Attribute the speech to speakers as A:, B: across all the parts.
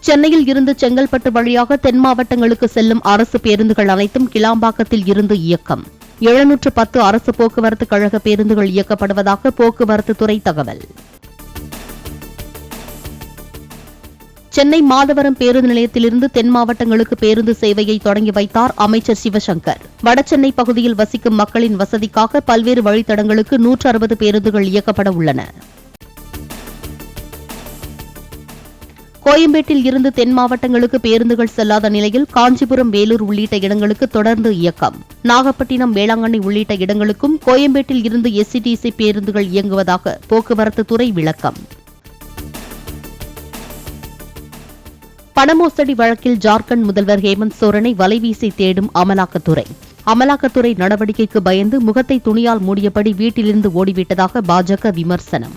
A: சென்னையில் இருந்து செங்கல்பட்டு வழியாக தென் மாவட்டங்களுக்கு செல்லும் அரசு பேருந்துகள் அனைத்தும் கிளாம்பாக்கத்தில் இருந்து இயக்கம். 710 அரசு போக்குவரத்து கழக பேருந்துகள் இயக்கப்படுவதாக போக்குவரத்து துறை தகவல். சென்னை மாதவரம் பேருந்து நிலையத்திலிருந்து தென் மாவட்டங்களுக்கு பேருந்து சேவையை தொடங்கி வைத்தார் அமைச்சர் சிவசங்கர். வடசென்னை பகுதியில் வசிக்கும் மக்களின் வசதிக்காக பல்வேறு வழித்தடங்களுக்கு 160 பேருந்துகள் இயக்கப்பட உள்ளன. கோயம்பேட்டில் இருந்து தென் மாவட்டங்களுக்கு பேருந்துகள் செல்லாத நிலையில் காஞ்சிபுரம், வேலூர் உள்ளிட்ட இடங்களுக்கு தொடர்ந்து இயக்கம். நாகப்பட்டினம், வேளாங்கண்ணி உள்ளிட்ட இடங்களுக்கும் கோயம்பேட்டில் இருந்து எஸ்சிடிசி பேருந்துகள் இயங்குவதாக போக்குவரத்து துறை விளக்கம். பணமோசடி வழக்கில் ஜார்க்கண்ட் முதல்வர் ஹேமந்த் சோரனை வலைவீசி தேடும் அமலாக்கத்துறை. அமலாக்கத்துறை நடவடிக்கைக்கு பயந்து முகத்தை துணியால் மூடியபடி வீட்டிலிருந்து ஓடிவிட்டதாக பாஜக விமர்சனம்.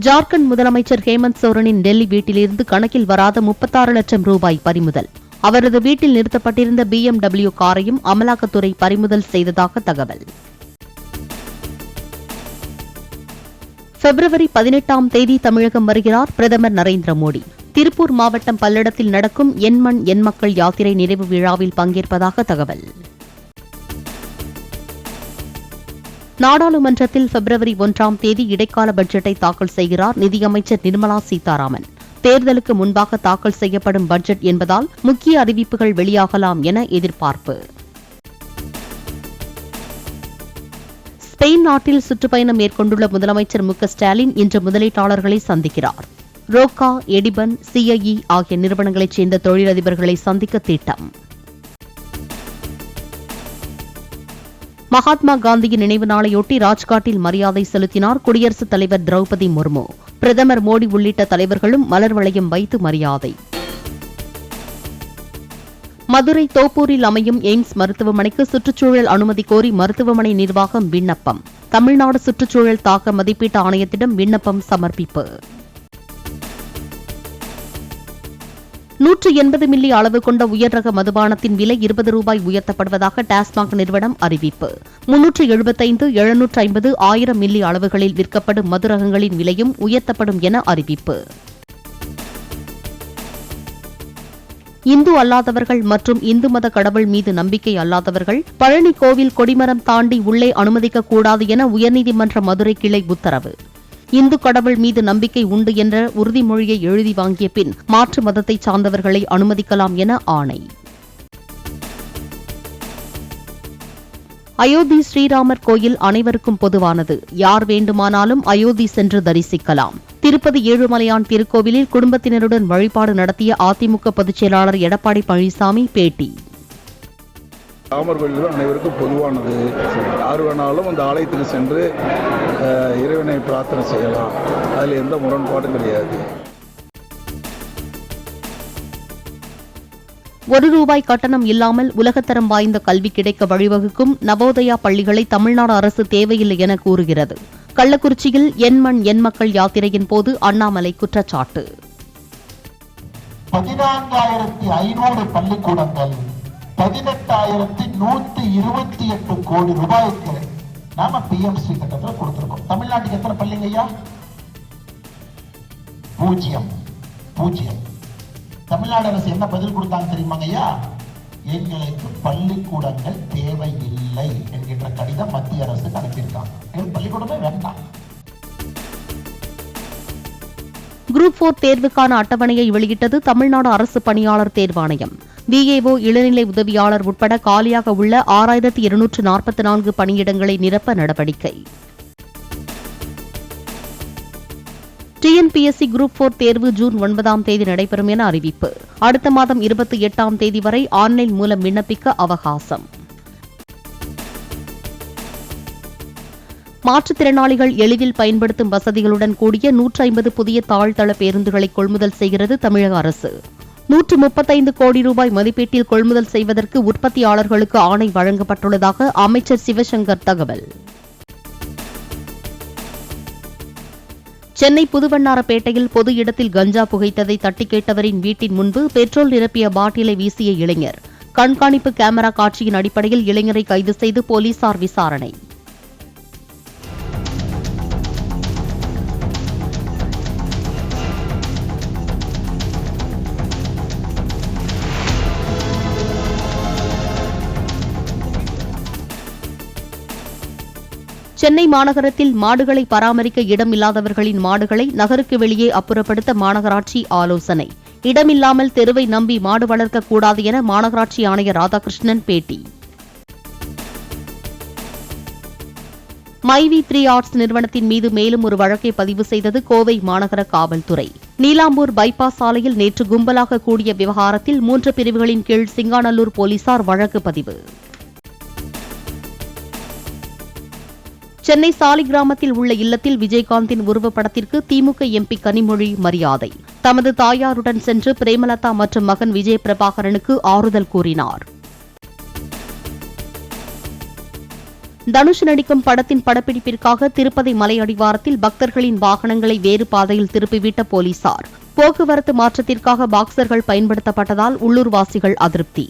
A: ஜார்க்கண்ட் முதலமைச்சர் ஹேமந்த் சோரனின் டெல்லி வீட்டிலிருந்து கணக்கில் வராத 36 லட்சம் ரூபாய் பறிமுதல். அவரது வீட்டில் நிறுத்தப்பட்டிருந்த BMW காரையும் அமலாக்கத்துறை பறிமுதல் செய்ததாக தகவல். பிப்ரவரி 18ஆம் தேதி தமிழகம் வருகிறார் பிரதமர் நரேந்திர மோடி. திருப்பூர் மாவட்டம் பல்லடத்தில் நடக்கும் என் மண் என் மக்கள் யாத்திரை நிறைவு விழாவில் பங்கேற்பதாக தகவல். நாடாளுமன்றத்தில் பிப்ரவரி 1ஆம் தேதி இடைக்கால பட்ஜெட்டை தாக்கல் செய்கிறார் நிதியமைச்சர் நிர்மலா சீதாராமன். தேர்தலுக்கு முன்பாக தாக்கல் செய்யப்படும் பட்ஜெட் என்பதால் முக்கிய அறிவிப்புகள் வெளியாகலாம் என எதிர்பார்ப்பு. ஸ்பெயின் நாட்டில் சுற்றுப்பயணம் மேற்கொண்டுள்ள முதலமைச்சர் மு.க.ஸ்டாலின் இன்று முதலீட்டாளர்களை சந்திக்கிறார். ரோக்கா, எடிபன், CIE ஆகிய நிறுவனங்களைச் சேர்ந்த தொழிலதிபர்களை சந்திக்க திட்டம். மகாத்மா காந்தியின் நினைவு நாளையொட்டி ராஜ்காட்டில் மரியாதை செலுத்தினார் குடியரசுத் தலைவர் திரௌபதி முர்மு. பிரதமர் மோடி உள்ளிட்ட தலைவர்களும் மலர் வளையம் வைத்து மரியாதை. மதுரை தோப்பூரில் அமையும் எய்ம்ஸ் மருத்துவமனைக்கு சுற்றுச்சூழல் அனுமதி கோரி மருத்துவமனை நிர்வாகம் விண்ணப்பம். தமிழ்நாடு சுற்றுச்சூழல் தாக்க மதிப்பீட்டு ஆணையத்திடம் விண்ணப்பம் சமர்ப்பிப்பு. 180 மில்லி அளவு கொண்ட உயர் ரக மதுபானத்தின் விலை 20 ரூபாய் உயர்த்தப்படுவதாக டாஸ்மாக் நிறுவனம் அறிவிப்பு. 375, 750, 1000 மில்லி அளவுகளில் விற்கப்படும் மது ரகங்களின் விலையும் உயர்த்தப்படும் என அறிவிப்பு. இந்து அல்லாதவர்கள் மற்றும் இந்து மத கடவுள் மீது நம்பிக்கை அல்லாதவர்கள் பழனி கோவில் கொடிமரம் தாண்டி உள்ளே அனுமதிக்கக்கூடாது என உயர்நீதிமன்ற மதுரை கிளை உத்தரவு. இந்து கடவுள் மீது நம்பிக்கை உண்டு என்ற உறுதிமொழியை எழுதி வாங்கிய பின் மாற்று மதத்தை சார்ந்தவர்களை அனுமதிக்கலாம் என ஆணை. அயோத்தி ஸ்ரீராமர் கோயில் அனைவருக்கும் பொதுவானது. யார் வேண்டுமானாலும் அயோத்தி சென்று தரிசிக்கலாம். திருப்பதி ஏழுமலையான் திருக்கோவிலில் குடும்பத்தினருடன் வழிபாடு நடத்திய அதிமுக பொதுச் செயலாளர் எடப்பாடி பழனிசாமி பேட்டி.
B: ராமர் கோயில் அனைவருக்கும் பொதுவானது. யார் வேணாலும் அந்த ஆலயத்துக்கு சென்று இறைவனை பிரார்த்தனை செய்யலாம். அதில் எந்த முரண்பாடும் கிடையாது.
A: ₹1 கட்டணம் இல்லாமல் உலகத்தரம் வாய்ந்த கல்வி கிடைக்க வழிவகுக்கும் நவோதயா பள்ளிகளை தமிழ்நாடு அரசு தேவையில்லை என கூறுகிறது. கள்ளக்குறிச்சியில் என் மண் என் மக்கள் யாத்திரையின் போது அண்ணாமலை குற்றச்சாட்டு.
C: 14,500 பள்ளிக்கூடங்கள் 18,128 கோடி ரூபாய்க்கு நாம PMC திட்டத்தில் கொடுத்திருக்கோம். தமிழ்நாட்டுக்கு எத்தனை பள்ளிங்க ஐயா? 0. தமிழ்நாடு அரசு என்ன பதில் கொடுத்தாங்க தெரியுமாங்க ஐயா? எங்களுக்கு பள்ளிக்கூடங்கள் தேவையில்லை என்கின்ற கடிதம் மத்திய அரசுக்கு அனுப்பியிருக்காங்க. எங்களுக்கு பள்ளிக்கூடமே வேண்டாம்.
A: குரூப் 4 தேர்வுக்கான அட்டவணையை வெளியிட்டது தமிழ்நாடு அரசு பணியாளர் தேர்வாணையம். VAO, இளநிலை உதவியாளர் உட்பட காலியாக உள்ள 6244 பணியிடங்களை நிரப்ப நடவடிக்கை. TNPSC குரூப் 4 தேர்வு ஜூன் 9ஆம் தேதி நடைபெறும் என அறிவிப்பு. அடுத்த மாதம் 28ஆம் தேதி வரை ஆன்லைன் மூலம் விண்ணப்பிக்க அவகாசம். மாற்றுத்திறனாளிகள் எளிதில் பயன்படுத்தும் வசதிகளுடன் கூடிய 150 புதிய தாழ்தள பேருந்துகளை கொள்முதல் செய்கிறது தமிழக அரசு. 135 கோடி ரூபாய் மதிப்பீட்டில் கொள்முதல் செய்வதற்கு உற்பத்தியாளர்களுக்கு ஆணை வழங்கப்பட்டுள்ளதாக அமைச்சர் சிவசங்கர் தகவல். சென்னை புதுவண்ணாரப்பேட்டையில் பொது இடத்தில் கஞ்சா புகைத்ததை தட்டி கேட்டவரின் வீட்டின் முன்பு பெட்ரோல் நிரப்பிய பாட்டிலை வீசிய இளைஞர். கண்காணிப்பு கேமரா காட்சியின் அடிப்படையில் இளைஞரை கைது செய்து போலீசார் விசாரணை. சென்னை மாநகரத்தில் மாடுகளை பராமரிக்க இடமில்லாதவர்களின் மாடுகளை நகருக்கு வெளியே அப்புறப்படுத்த மாநகராட்சி ஆலோசனை. இடமில்லாமல் தெருவை நம்பி மாடு வளர்க்கக்கூடாது என மாநகராட்சி ஆணையர் ராதாகிருஷ்ணன் பேட்டி. மைவி3 ஆர்ட்ஸ் நிறுவனத்தின் மீது மேலும் ஒரு வழக்கை பதிவு செய்தது கோவை மாநகர காவல்துறை. நீலாம்பூர் பைபாஸ் சாலையில் நேற்று கும்பலாக கூடிய விவகாரத்தில் 3 பிரிவுகளின் கீழ் சிங்காநல்லூர் போலீசார் வழக்கு பதிவு. சென்னை சாலிகிராமத்தில் உள்ள இல்லத்தில் விஜயகாந்தின் உருவப்படத்திற்கு திமுக எம்பி கனிமொழி மரியாதை. தமது தாயாருடன் சென்று பிரேமலதா மற்றும் மகன் விஜய் பிரபாகரனுக்கு ஆறுதல் கூறினார். தனுஷ் நடிக்கும் படத்தின் படப்பிடிப்பிற்காக திருப்பதி மலை அடிவாரத்தில் பக்தர்களின் வாகனங்களை வேறு பாதையில் திருப்பிவிட்ட போலீசார். போக்குவரத்து மாற்றத்திற்காக பாக்சர்கள் பயன்படுத்தப்பட்டதால் உள்ளூர்வாசிகள் அதிருப்தி.